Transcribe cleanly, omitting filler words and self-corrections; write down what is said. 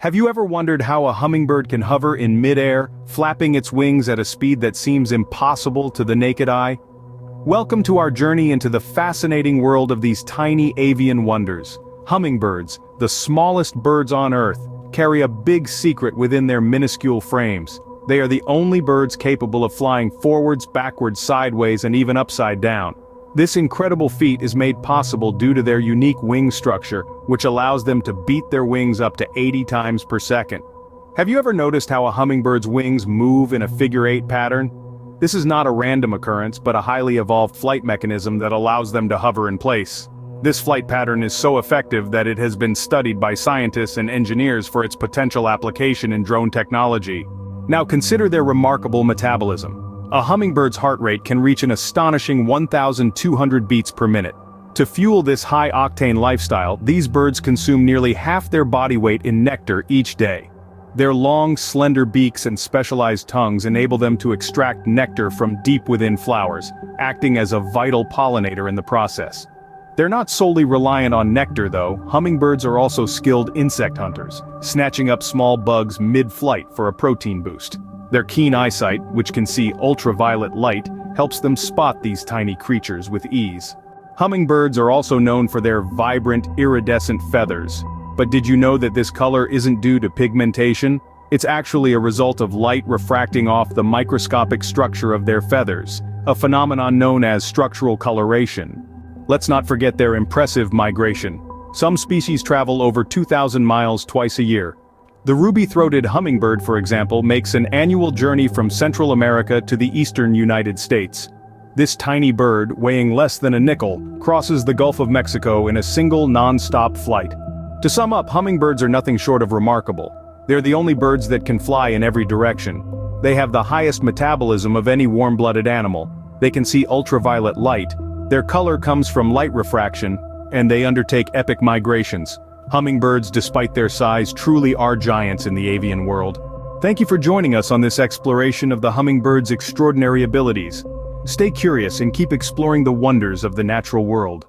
Have you ever wondered how a hummingbird can hover in midair, flapping its wings at a speed that seems impossible to the naked eye? Welcome to our journey into the fascinating world of these tiny avian wonders. Hummingbirds, the smallest birds on Earth, carry a big secret within their minuscule frames. They are the only birds capable of flying forwards, backwards, sideways, and even upside down. This incredible feat is made possible due to their unique wing structure, which allows them to beat their wings up to 80 times per second. Have you ever noticed how a hummingbird's wings move in a figure-8 pattern? This is not a random occurrence, but a highly evolved flight mechanism that allows them to hover in place. This flight pattern is so effective that it has been studied by scientists and engineers for its potential application in drone technology. Now consider their remarkable metabolism. A hummingbird's heart rate can reach an astonishing 1,200 beats per minute. To fuel this high-octane lifestyle, these birds consume nearly half their body weight in nectar each day. Their long, slender beaks and specialized tongues enable them to extract nectar from deep within flowers, acting as a vital pollinator in the process. They're not solely reliant on nectar though. Hummingbirds are also skilled insect hunters, snatching up small bugs mid-flight for a protein boost. Their keen eyesight, which can see ultraviolet light, helps them spot these tiny creatures with ease. Hummingbirds are also known for their vibrant, iridescent feathers. But did you know that this color isn't due to pigmentation? It's actually a result of light refracting off the microscopic structure of their feathers, a phenomenon known as structural coloration. Let's not forget their impressive migration. Some species travel over 2,000 miles twice a year. The ruby-throated hummingbird, for example, makes an annual journey from Central America to the eastern United States. This tiny bird, weighing less than a nickel, crosses the Gulf of Mexico in a single non-stop flight. To sum up, hummingbirds are nothing short of remarkable. They're the only birds that can fly in every direction. They have the highest metabolism of any warm-blooded animal. They can see ultraviolet light. Their color comes from light refraction, and they undertake epic migrations. Hummingbirds, despite their size, truly are giants in the avian world. Thank you for joining us on this exploration of the hummingbird's extraordinary abilities. Stay curious and keep exploring the wonders of the natural world.